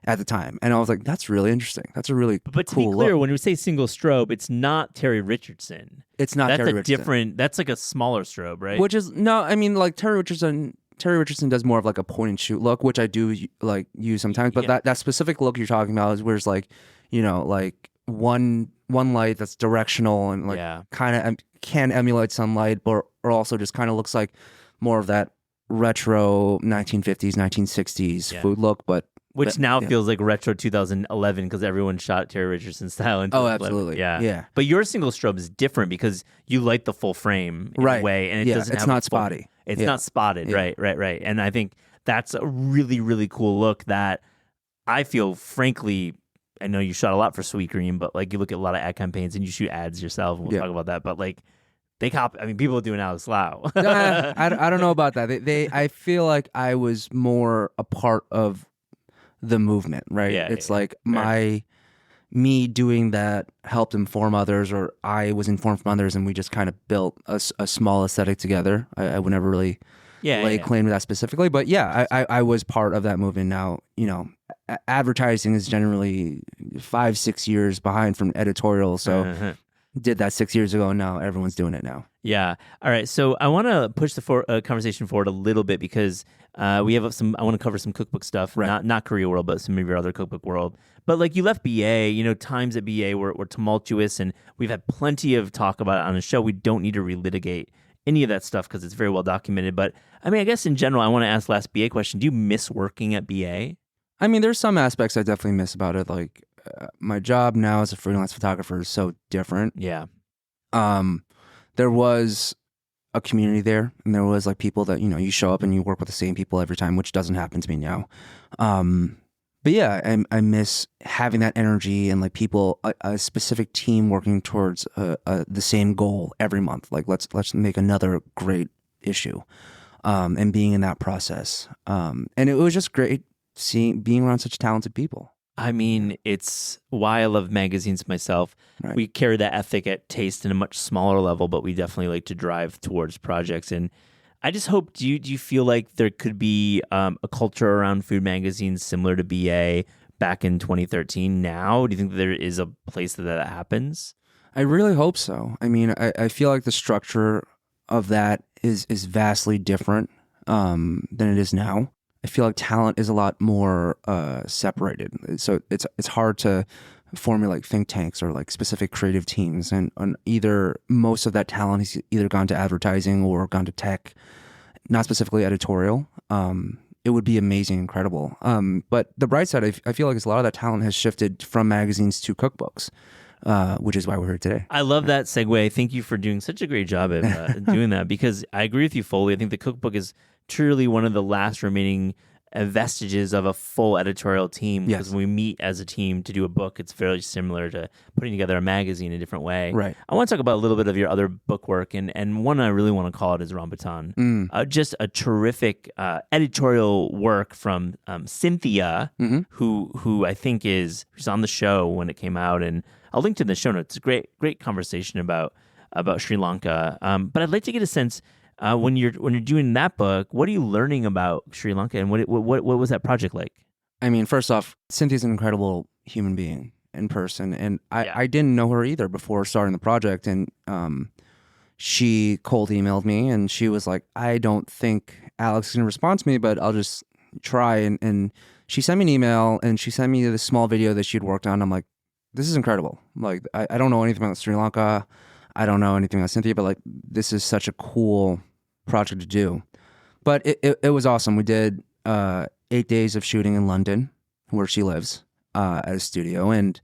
at the time, and I was like, that's really interesting. That's a really but to cool be clear, look. when we say single strobe, it's not Terry Richardson. It's not Terry Richardson. That's like a smaller strobe, right? Which is like Terry Richardson does more of like a point and shoot look, which I do like use sometimes. But that specific look you're talking about is where it's like, like one light that's directional and like kind of can emulate sunlight, or also just kind of looks like more of that retro 1950s, 1960s food look, which now feels like retro 2011 because everyone shot Terry Richardson style. Oh, absolutely. Yeah. But your single strobe is different because you light the full frame in a way, and it's not spotty. It's not spotted. Right. And I think that's a really, really cool look that I feel, frankly, I know you shot a lot for Sweet Green, but like you look at a lot of ad campaigns and you shoot ads yourself, and we'll talk about that. But like they copy. I mean, people are doing Alex Lau. I don't know about that. I feel like I was more a part of the movement, right? It's like me doing that helped inform others, or I was informed from others, and we just kind of built a small aesthetic together. I would never really lay claim to that specifically, but I was part of that movement. Now, advertising is generally 5-6 years behind from editorial, so did that 6 years ago, and now everyone's doing it now. Yeah. All right. So I want to push the conversation forward a little bit because we have I want to cover some cookbook stuff, not Koreaworld, but some of your other cookbook world. But like you left BA, times at BA were tumultuous, and we've had plenty of talk about it on the show. We don't need to relitigate any of that stuff because it's very well documented. But I mean, I guess in general, I want to ask last BA question. Do you miss working at BA? I mean, there's some aspects I definitely miss about it. Like my job now as a freelance photographer is so different. Yeah. There was a community there, and there was like people that, you show up and you work with the same people every time, which doesn't happen to me now. But yeah, I miss having that energy and like people, a specific team working towards the same goal every month. Like let's make another great issue, and being in that process. And it was just great being around such talented people. I mean, it's why I love magazines myself. Right. We carry that ethic at Taste in a much smaller level, but we definitely like to drive towards projects. And I just hope, do you feel like there could be a culture around food magazines similar to BA back in 2013 now? Do you think there is a place that happens? I really hope so. I mean, I feel like the structure of that is vastly different than it is now. I feel like talent is a lot more separated. So it's hard to formulate think tanks or like specific creative teams. And on either most of that talent has either gone to advertising or gone to tech, not specifically editorial. It would be amazing, incredible. But the bright side, I feel like a lot of that talent has shifted from magazines to cookbooks, which is why we're here today. I love that segue. Thank you for doing such a great job of doing that, because I agree with you fully. I think the cookbook is truly one of the last remaining vestiges of a full editorial team. Yes. Because when we meet as a team to do a book, it's very similar to putting together a magazine in a different way. Right. I want to talk about a little bit of your other book work, and one I really want to call it is Rambutan. Just a terrific editorial work from Cynthia, who I think who's on the show when it came out, and I'll link to the show notes. It's a great conversation about Sri Lanka. But I'd like to get a sense. When you're doing that book, what are you learning about Sri Lanka, and what was that project like? I mean, first off, Cynthia's an incredible human being in person, and I didn't know her either before starting the project. And she cold emailed me, and she was like, "I don't think Alex is gonna respond to me, but I'll just try." And she sent me an email, and she sent me this small video that she'd worked on. I'm like, "This is incredible!" Like, I don't know anything about Sri Lanka, I don't know anything about Cynthia, but like, this is such a cool project to do. But it was awesome. We did 8 days of shooting in London, where she lives, at a studio, and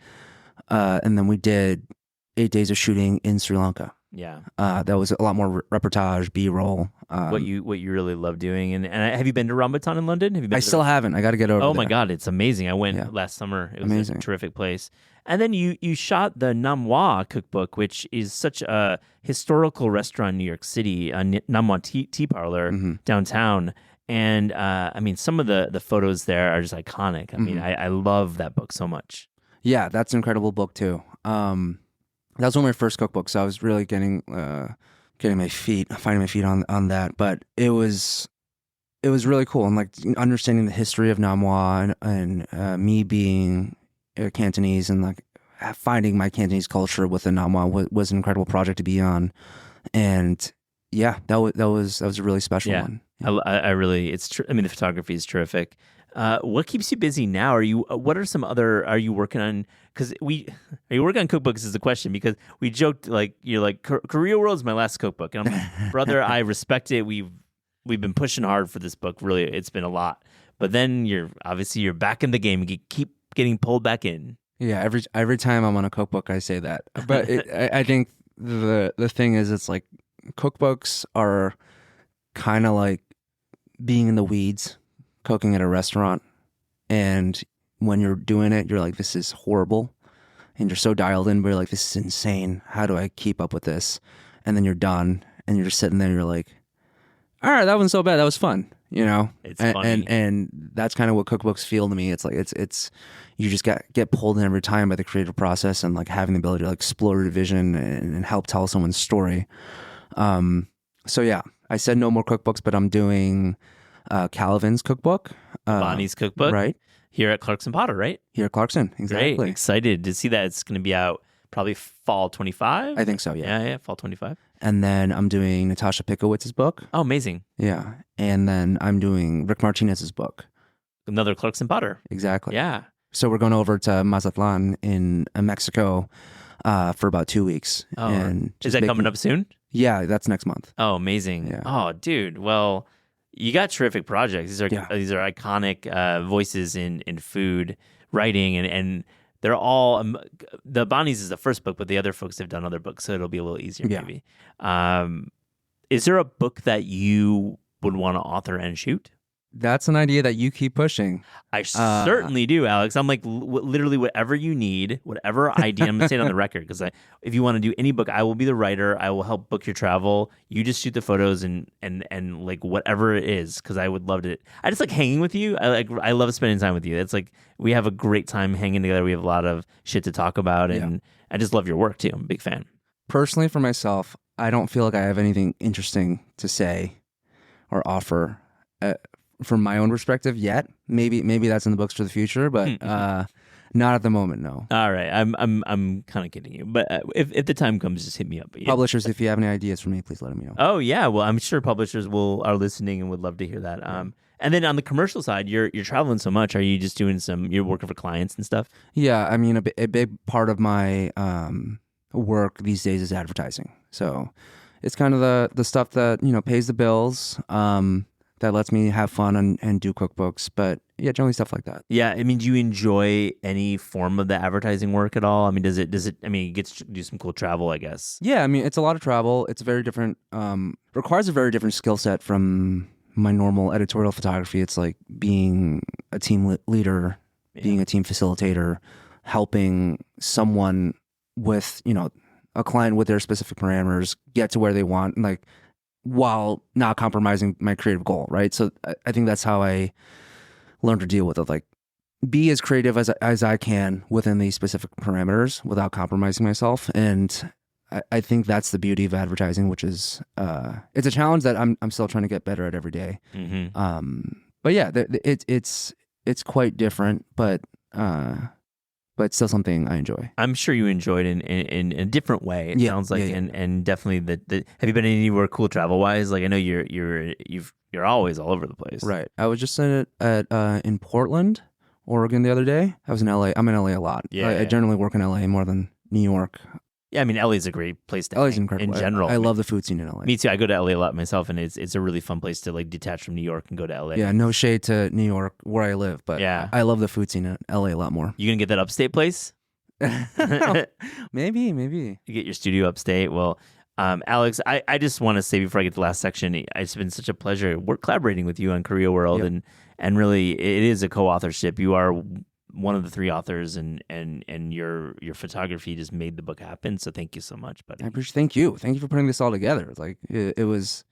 then we did 8 days of shooting in Sri Lanka. Yeah, that was a lot more reportage, B-roll. What you really love doing, and have you been to Rambutan in London? Have you been? I still haven't. I got to get over. Oh there. my God, it's amazing! I went last summer. It was amazing. A terrific place. And then you shot the Namwa cookbook, which is such a historical restaurant in New York City, Namwa Tea Parlor downtown. And I mean, some of the photos there are just iconic. I mean, I love that book so much. Yeah, that's an incredible book too. That was one of my first cookbooks, so I was really finding my feet on that. But it was really cool, and like understanding the history of Namwa and me being Cantonese, and like finding my Cantonese culture within Namwa was an incredible project to be on. And yeah, that was a really special one. I really, I mean, the photography is terrific. What keeps you busy now? Are you working on, are you working on cookbooks is the question, because we joked, like, you're like, Koreaworld is my last cookbook. And I'm like, brother, I respect it. We've been pushing hard for this book. Really, it's been a lot. But then you're back in the game. You keep getting pulled back in. Yeah, every time I'm on a cookbook, I say that. But I think the thing is, it's like cookbooks are kind of like being in the weeds, cooking at a restaurant. And when you're doing it, you're like, this is horrible. And you're so dialed in, but you're like, this is insane. How do I keep up with this? And then you're done, and you're just sitting there, you're like, all right, that wasn't so bad. That was fun. You know, it's funny. And that's kind of what cookbooks feel to me. It's like it's you just get pulled in every time by the creative process, and like having the ability to like explore your vision and help tell someone's story. So yeah, I said no more cookbooks, but I'm doing Calvin's cookbook, Bonnie's cookbook, right here at Clarkson Potter, right here at Clarkson. Exactly. Great. Excited to see that. It's going to be out probably fall 25. I think so. Yeah, fall 25. And then I'm doing Natasha Pickowitz's book. Oh, amazing. Yeah. And then I'm doing Rick Martinez's book. Another Clarkson Potter. Exactly. Yeah. So we're going over to Mazatlan in Mexico for about 2 weeks. Oh, and is that coming up soon? Yeah, that's next month. Oh, amazing. Yeah. Oh, dude. Well, you got terrific projects. These are iconic voices in food writing, and they're all the Bonnie's is the first book, but the other folks have done other books, so it'll be a little easier maybe. Is there a book that you would want to author and shoot? That's an idea that you keep pushing. I certainly do, Alex. I'm like, literally whatever you need, whatever idea. I'm going to say it on the record, because if you want to do any book, I will be the writer. I will help book your travel. You just shoot the photos and like whatever it is, because I would love to. I just like hanging with you. I love spending time with you. It's like we have a great time hanging together. We have a lot of shit to talk about, and I just love your work too. I'm a big fan. Personally, for myself, I don't feel like I have anything interesting to say or offer. From my own perspective yet. Maybe that's in the books for the future, but Not at the moment, no. All right, I'm kind of kidding you, but if the time comes, just hit me up. Yeah. Publishers, if you have any ideas for me, please let me know. Oh yeah, well I'm sure publishers are listening and would love to hear that. And then on the commercial side, you're traveling so much. Are you just doing you're working for clients and stuff? Yeah, I mean, a big part of my work these days is advertising. So it's kind of the stuff that, pays the bills, that lets me have fun and do cookbooks. But yeah, generally stuff like that. Yeah, I mean, do you enjoy any form of the advertising work at all? I mean, does it? I mean, you get to do some cool travel, I guess. Yeah, I mean, it's a lot of travel. It's very different. Requires a very different skill set from my normal editorial photography. It's like being a team leader, being a team facilitator, helping someone with, a client with their specific parameters get to where they want, like, while not compromising my creative goal, right? So I think that's how I learned to deal with it. Like, be as creative as I can within these specific parameters without compromising myself. And I think that's the beauty of advertising, which is it's a challenge that I'm still trying to get better at every day. Mm-hmm. But yeah, it's quite different, but still something I enjoy. I'm sure you enjoyed it in a different way. It sounds like, and definitely have you been anywhere cool travel wise? Like I know you're always all over the place. Right. I was just in Portland, Oregon the other day. I was in LA. I'm in LA a lot. Yeah, I generally work in LA more than New York. Yeah, I mean, LA's a great place to LA's hang incredible. in general. I love the food scene in LA. Me too. I go to LA a lot myself, and it's a really fun place to like detach from New York and go to LA. Yeah, no shade to New York where I live, but yeah. I love the food scene in LA a lot more. You gonna get that upstate place? Maybe. You get your studio upstate. Well, Alex, I just want to say before I get to the last section, it's been such a pleasure collaborating with you on Koreaworld, and really it is a co-authorship. You are one of the three authors, and your photography just made the book happen. So thank you so much, buddy. I appreciate. Thank you for putting this all together. Like it was.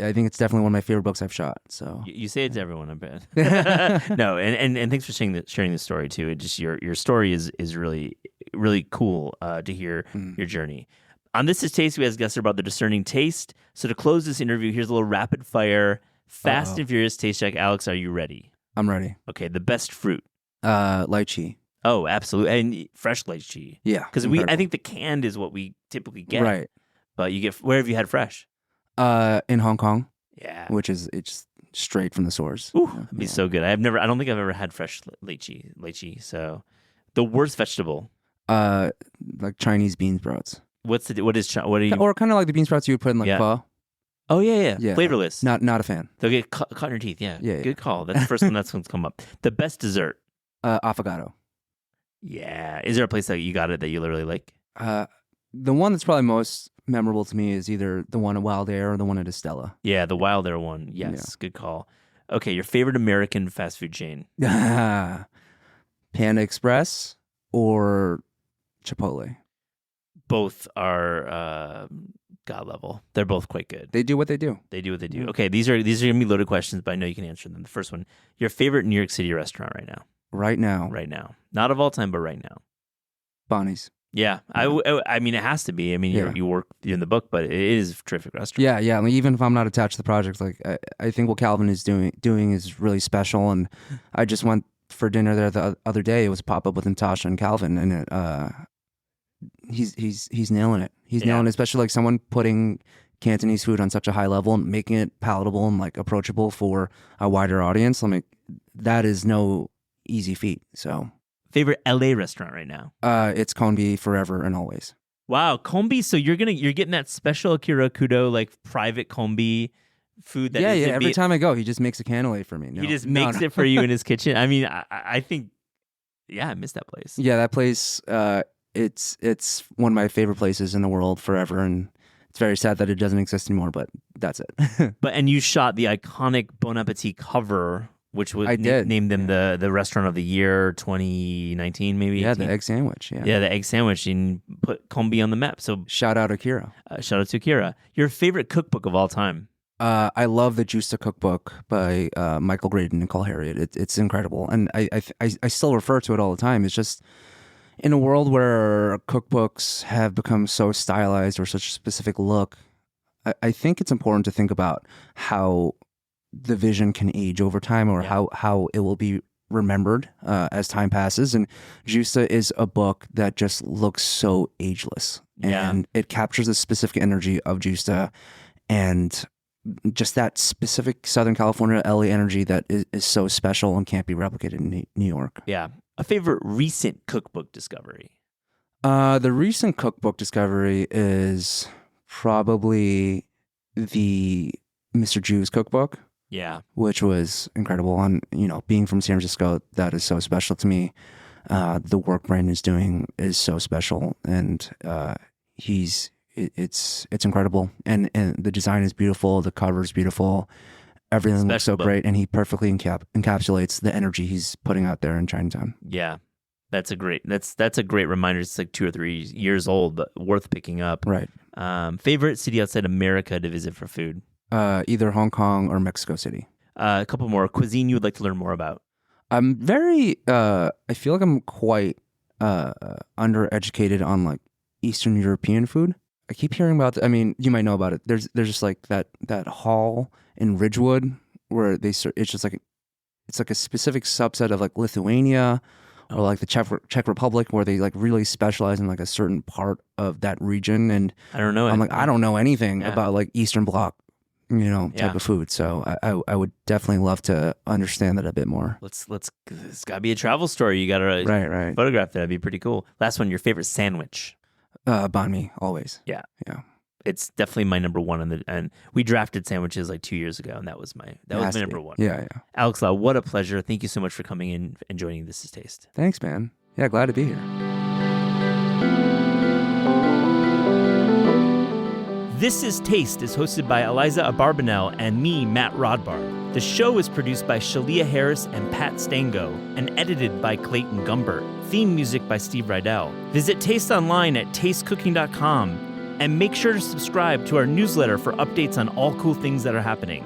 I think it's definitely one of my favorite books I've shot. So you say it to everyone, I bet. No, and thanks for sharing the story too. It just your story is really really cool to hear your journey. On This Is Taste, we ask guests about the discerning taste. So to close this interview, here's a little rapid fire, fast and furious taste check. Alex, are you ready? I'm ready. Okay, the best fruit. Lychee. Oh, absolutely, and fresh lychee. Yeah, because I think the canned is what we typically get. Right, but you get, where have you had fresh? In Hong Kong. Yeah, which is it's straight from the source. Ooh, it'd be so good. I don't think I've ever had fresh lychee. So, the worst vegetable. Like Chinese bean sprouts. What are you? Or kind of like the bean sprouts you would put in like pho. Oh yeah, flavorless. Not a fan. They'll get caught in your teeth. Yeah, good call. That's the first one. That's one's come up. The best dessert. Affogato. Yeah. Is there a place that you got it that you really like? The one that's probably most memorable to me is either the one at Wild Air or the one at Estella. Yeah, the Wild Air one. Yes, good call. Okay, your favorite American fast food chain? Panda Express or Chipotle. Both are God level. They're both quite good. They do what they do. Yeah. Okay, these are gonna be loaded questions, but I know you can answer them. The first one: your favorite New York City restaurant right now? Right now, not of all time, but right now. Bonnie's. Yeah, I mean, it has to be. I mean, you work in the book, but it is a terrific restaurant. Yeah. I mean, even if I'm not attached to the project, like I think what Calvin is doing is really special. And I just went for dinner there the other day. It was pop up with Natasha and Calvin, and he's nailing it. He's nailing it, especially like someone putting Cantonese food on such a high level and making it palatable and like approachable for a wider audience. I mean, that is no easy feat. So. Favorite LA restaurant right now? It's Konbi forever and always. Wow, Konbi. So you're getting that special Akira Kudo like private Konbi food. That Every time I go, he just makes a cannoli for me. He just makes it for you in his kitchen. I mean, I think, I miss that place. Yeah, that place. It's one of my favorite places in the world forever, and it's very sad that it doesn't exist anymore. But that's it. And you shot the iconic Bon Appetit cover, which was named them the restaurant of the year 2019, maybe. Yeah, 18. The egg sandwich. Yeah, the egg sandwich, and put Konbi on the map. So shout out Akira. Shout out to Akira. Your favorite cookbook of all time? I love the Juice to Cookbook by Michael Graydon and Cole Harriet. It's incredible, and I still refer to it all the time. It's just in a world where cookbooks have become so stylized or such a specific look, I think it's important to think about how the vision can age over time, or how it will be remembered as time passes. And Justa is a book that just looks so ageless. Yeah. And it captures the specific energy of Justa and just that specific Southern California LA energy that is so special and can't be replicated in New York. Yeah. A favorite recent cookbook discovery? The recent cookbook discovery is probably the Mr. Jew's cookbook. Yeah. Which was incredible. And, being from San Francisco, that is so special to me. The work Brandon is doing is so special. And it's incredible. And the design is beautiful. The cover is beautiful. Everything looks so great. And he perfectly encapsulates the energy he's putting out there in Chinatown. Yeah. That's a great reminder. It's like 2 or 3 years old, but worth picking up. Right. Favorite city outside America to visit for food? Either Hong Kong or Mexico City. A couple more. Cuisine you would like to learn more about? I'm very, I feel like I'm quite undereducated on like Eastern European food. I keep hearing about, you might know about it. There's just like that hall in Ridgewood where it's just like, it's like a specific subset of like Lithuania or like the Czech Republic where they like really specialize in like a certain part of that region. And I don't know. I'm like, I don't know anything about like Eastern Bloc, type of food. So I would definitely love to understand that a bit more. It's gotta be a travel story. You gotta right. photograph that. That'd be pretty cool. Last one, your favorite sandwich? Banh mi, always. Yeah. It's definitely my number one and we drafted sandwiches like 2 years ago, and that was my number one. Yeah. Alex Lau, what a pleasure. Thank you so much for coming in and joining This Is Taste. Thanks, man. Yeah, glad to be here. This Is Taste is hosted by Eliza Abarbanel and me, Matt Rodbar. The show is produced by Shalia Harris and Pat Stango and edited by Clayton Gumbert. Theme music by Steve Rydell. Visit Taste online at tastecooking.com and make sure to subscribe to our newsletter for updates on all cool things that are happening.